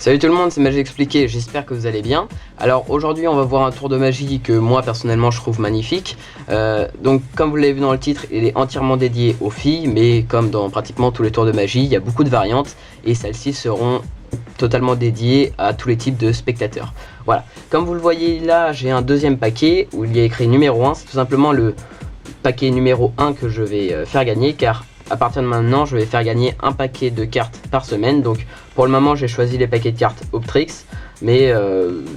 Salut tout le monde, c'est Magic Expliqué, j'espère que vous allez bien. Alors aujourd'hui on va voir un tour de magie que moi personnellement je trouve magnifique. Donc comme vous l'avez vu dans le titre, il est entièrement dédié aux filles, mais comme dans pratiquement tous les tours de magie, il y a beaucoup de variantes et celles-ci seront totalement dédiées à tous les types de spectateurs. Voilà, comme vous le voyez là, j'ai un deuxième paquet où il y a écrit numéro 1, c'est tout simplement le paquet numéro 1 que je vais faire gagner, car à partir de maintenant je vais faire gagner un paquet de cartes par semaine. Donc pour le moment j'ai choisi les paquets de cartes Optrix, mais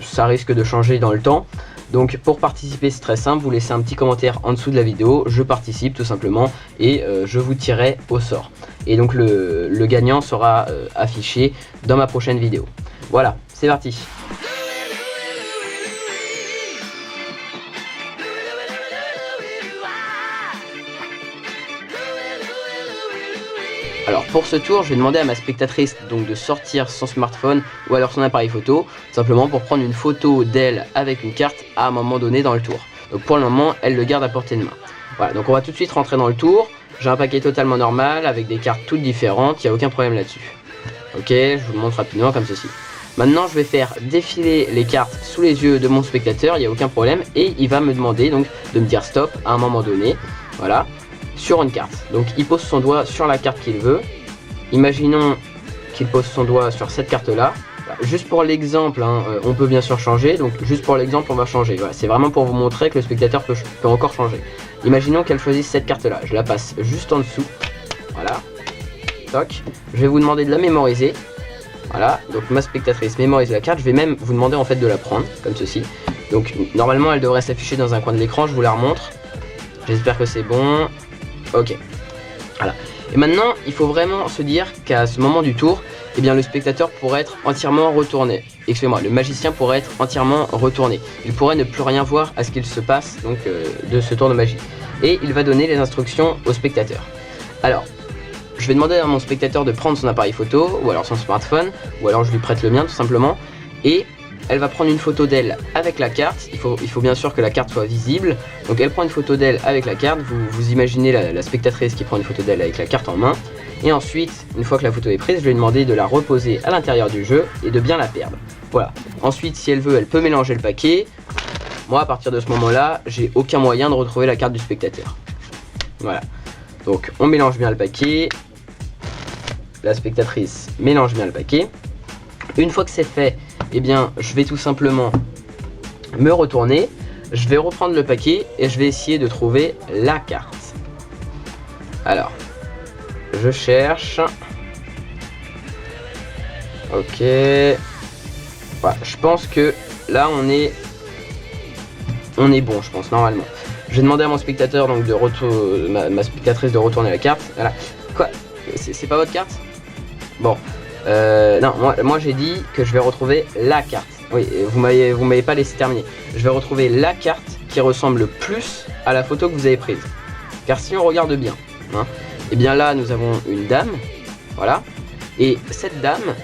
ça risque de changer dans le temps. Donc pour participer c'est très simple, vous laissez un petit commentaire en dessous de la vidéo, je participe tout simplement et je vous tirerai au sort. Et donc le gagnant sera affiché dans ma prochaine vidéo. Voilà, c'est parti. Alors pour ce tour, je vais demander à ma spectatrice donc de sortir son smartphone ou alors son appareil photo, simplement pour prendre une photo d'elle avec une carte à un moment donné dans le tour. Donc pour le moment, elle le garde à portée de main. Voilà, donc on va tout de suite rentrer dans le tour. J'ai un paquet totalement normal avec des cartes toutes différentes, il n'y a aucun problème là-dessus. Ok, je vous le montre rapidement comme ceci. Maintenant, je vais faire défiler les cartes sous les yeux de mon spectateur, il n'y a aucun problème, et il va me demander donc de me dire stop à un moment donné. Voilà. Sur une carte. Donc il pose son doigt sur la carte qu'il veut. Imaginons qu'il pose son doigt sur cette carte là. Juste pour l'exemple, hein, on peut bien sûr changer. Donc juste pour l'exemple on va changer. Voilà, c'est vraiment pour vous montrer que le spectateur peut encore changer. Imaginons qu'elle choisisse cette carte là. Je la passe juste en dessous. Voilà. Toc. Je vais vous demander de la mémoriser. Voilà. Donc ma spectatrice mémorise la carte. Je vais même vous demander en fait de la prendre comme ceci. Donc normalement elle devrait s'afficher dans un coin de l'écran. Je vous la remontre. J'espère que c'est bon. Ok, voilà. Et maintenant, il faut vraiment se dire qu'à ce moment du tour, eh bien, le spectateur pourrait être entièrement retourné. Excusez-moi, le magicien pourrait être entièrement retourné. Il pourrait ne plus rien voir à ce qu'il se passe donc de ce tour de magie. Et il va donner les instructions au spectateur. Alors, je vais demander à mon spectateur de prendre son appareil photo, ou alors son smartphone, ou alors je lui prête le mien tout simplement. Et elle va prendre une photo d'elle avec la carte. Il faut bien sûr que la carte soit visible. Donc elle prend une photo d'elle avec la carte. Vous imaginez la spectatrice qui prend une photo d'elle avec la carte en main. Et ensuite, une fois que la photo est prise, je vais lui demander de la reposer à l'intérieur du jeu et de bien la perdre. Voilà. Ensuite, si elle veut, elle peut mélanger le paquet. Moi, à partir de ce moment-là, j'ai aucun moyen de retrouver la carte du spectateur. Voilà. Donc on mélange bien le paquet. La spectatrice mélange bien le paquet. Une fois que c'est fait, eh bien, je vais tout simplement me retourner, je vais reprendre le paquet et je vais essayer de trouver la carte. Alors, je cherche. Ok. Voilà, je pense que là on est bon, je pense, normalement. Je vais demander à mon spectateur, donc ma spectatrice de retourner la carte. Voilà. Quoi? C'est pas votre carte? Bon. Non, moi j'ai dit que je vais retrouver la carte. Oui, vous m'avez pas laissé terminer. Je vais retrouver la carte qui ressemble le plus à la photo que vous avez prise. Car si on regarde bien, hein, et bien là nous avons une dame, voilà. Et cette dame,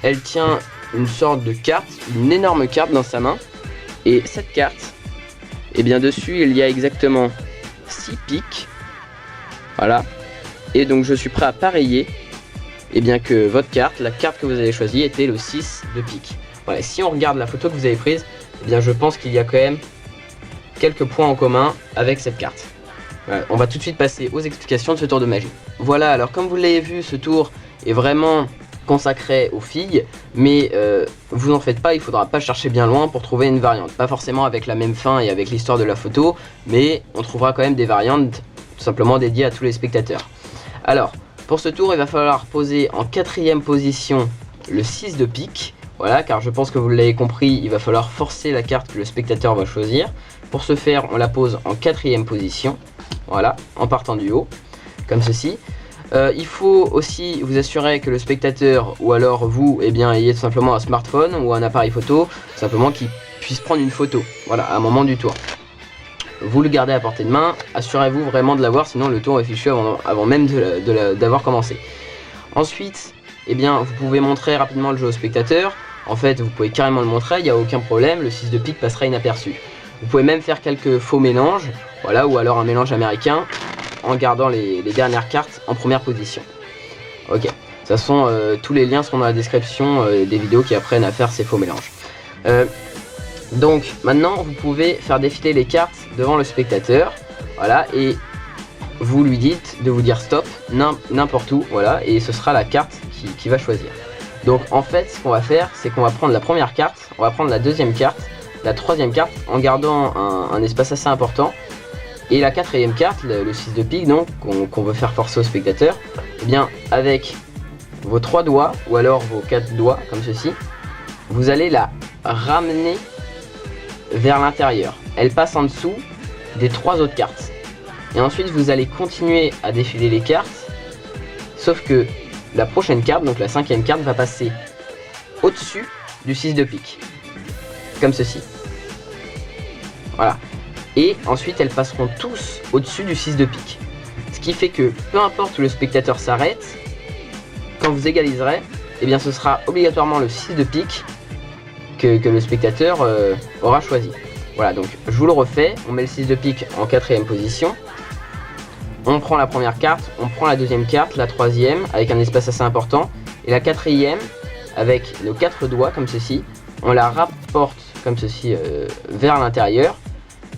elle tient une sorte de carte, une énorme carte dans sa main. Et cette carte, et bien dessus il y a exactement 6 piques. Voilà. Et donc je suis prêt à parier. Et bien que votre carte, la carte que vous avez choisie était le 6 de pique. Voilà, si on regarde la photo que vous avez prise, eh bien je pense qu'il y a quand même quelques points en commun avec cette carte. Voilà, on va tout de suite passer aux explications de ce tour de magie. Voilà, alors comme vous l'avez vu, ce tour est vraiment consacré aux filles, mais vous n'en faites pas, il ne faudra pas chercher bien loin pour trouver une variante. Pas forcément avec la même fin et avec l'histoire de la photo, mais on trouvera quand même des variantes tout simplement dédiées à tous les spectateurs. Alors, pour ce tour, il va falloir poser en 4e position le 6 de pique. Voilà, car je pense que vous l'avez compris, il va falloir forcer la carte que le spectateur va choisir. Pour ce faire, on la pose en 4e position. Voilà, en partant du haut, comme ceci. Il faut aussi vous assurer que le spectateur, ou alors vous, eh bien, ayez tout simplement un smartphone ou un appareil photo, tout simplement qui puisse prendre une photo, voilà, à un moment du tour. Vous le gardez à portée de main, assurez-vous vraiment de l'avoir, sinon le tour est fichu avant même d'avoir commencé. Ensuite, eh bien, vous pouvez montrer rapidement le jeu au spectateur. En fait, vous pouvez carrément le montrer, il n'y a aucun problème, le 6 de pique passera inaperçu. Vous pouvez même faire quelques faux mélanges, voilà, ou alors un mélange américain, en gardant les dernières cartes en première position. Ok. toute façon, tous les liens sont dans la description des vidéos qui apprennent à faire ces faux mélanges. Donc maintenant vous pouvez faire défiler les cartes devant le spectateur, voilà, et vous lui dites de vous dire stop n'importe où, voilà, et ce sera la carte qui va choisir. Donc en fait ce qu'on va faire, c'est qu'on va prendre la première carte, on va prendre la deuxième carte, la troisième carte en gardant un espace assez important, et la quatrième carte, le 6 de pique, donc qu'on veut faire forcer au spectateur, et bien avec vos 3 doigts ou alors vos 4 doigts comme ceci, vous allez la ramener vers l'intérieur. Elle passe en dessous des 3 autres cartes. Et ensuite vous allez continuer à défiler les cartes, sauf que la prochaine carte, donc la 5e carte, va passer au-dessus du 6 de pique. Comme ceci. Voilà. Et ensuite elles passeront tous au-dessus du 6 de pique. Ce qui fait que peu importe où le spectateur s'arrête, quand vous égaliserez, eh bien ce sera obligatoirement le 6 de pique que le spectateur aura choisi. Voilà, donc je vous le refais, on met le 6 de pique en 4e position, on prend la première carte, on prend la deuxième carte, la troisième avec un espace assez important, et la quatrième avec nos 4 doigts comme ceci, on la rapporte comme ceci vers l'intérieur,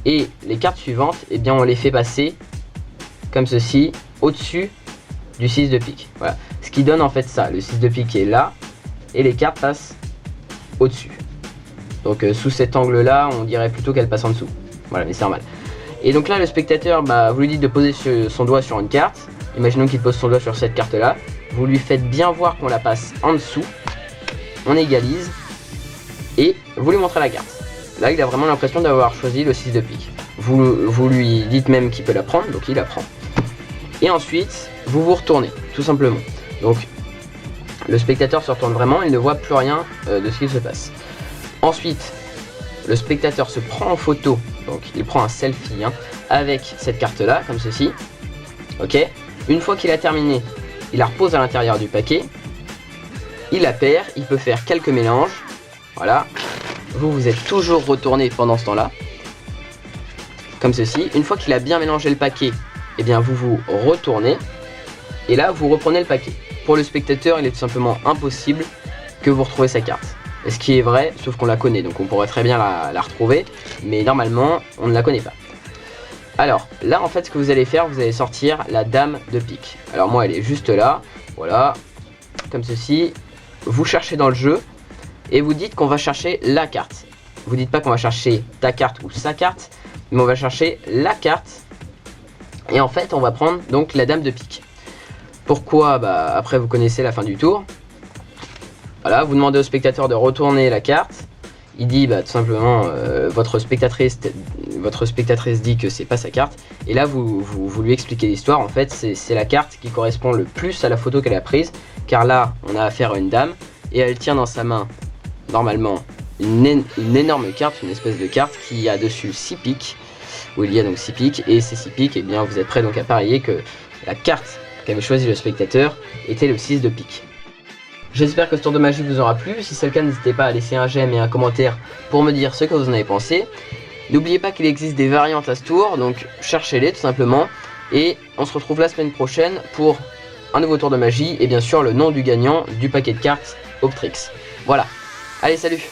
et les cartes suivantes, eh bien on les fait passer comme ceci au-dessus du 6 de pique. Voilà, ce qui donne en fait ça, le 6 de pique est là, et les cartes passent au-dessus. Donc sous cet angle là on dirait plutôt qu'elle passe en dessous, voilà, mais c'est normal. Et donc là le spectateur, vous lui dites de poser son doigt sur une carte, imaginons qu'il pose son doigt sur cette carte là, vous lui faites bien voir qu'on la passe en dessous, on égalise et vous lui montrez la carte. Là il a vraiment l'impression d'avoir choisi le 6 de pique, vous lui dites même qu'il peut la prendre, donc il la prend. Et ensuite vous vous retournez tout simplement, donc le spectateur se retourne vraiment, il ne voit plus rien de ce qui se passe. Ensuite, le spectateur se prend en photo, donc il prend un selfie avec cette carte là, comme ceci. Ok. Une fois qu'il a terminé, il la repose à l'intérieur du paquet, il la perd, il peut faire quelques mélanges. Voilà. Vous êtes toujours retourné pendant ce temps-là, comme ceci. Une fois qu'il a bien mélangé le paquet, eh bien vous vous retournez et là vous reprenez le paquet. Pour le spectateur, il est tout simplement impossible que vous retrouvez sa carte. Et ce qui est vrai, sauf qu'on la connaît, donc on pourrait très bien la retrouver, mais normalement on ne la connaît pas. Alors là en fait ce que vous allez faire, vous allez sortir la dame de pique. Alors moi elle est juste là, voilà, comme ceci. Vous cherchez dans le jeu et vous dites qu'on va chercher la carte. Vous dites pas qu'on va chercher ta carte ou sa carte, mais on va chercher la carte. Et en fait on va prendre donc la dame de pique. Pourquoi? Après vous connaissez la fin du tour. Voilà, vous demandez au spectateur de retourner la carte. Il dit tout simplement votre spectatrice dit que c'est pas sa carte. Et là vous lui expliquez l'histoire. En fait c'est la carte qui correspond le plus à la photo qu'elle a prise. Car là on a affaire à une dame et elle tient dans sa main normalement une énorme carte, une espèce de carte qui a dessus 6 piques. Où il y a donc 6 piques, et ces 6 piques, eh bien vous êtes prêts donc à parier que la carte qu'avait choisi le spectateur était le 6 de pique. J'espère que ce tour de magie vous aura plu. Si c'est le cas, n'hésitez pas à laisser un j'aime et un commentaire pour me dire ce que vous en avez pensé. N'oubliez pas qu'il existe des variantes à ce tour, donc cherchez-les tout simplement. Et on se retrouve la semaine prochaine pour un nouveau tour de magie et bien sûr le nom du gagnant du paquet de cartes Optrix. Voilà, allez salut!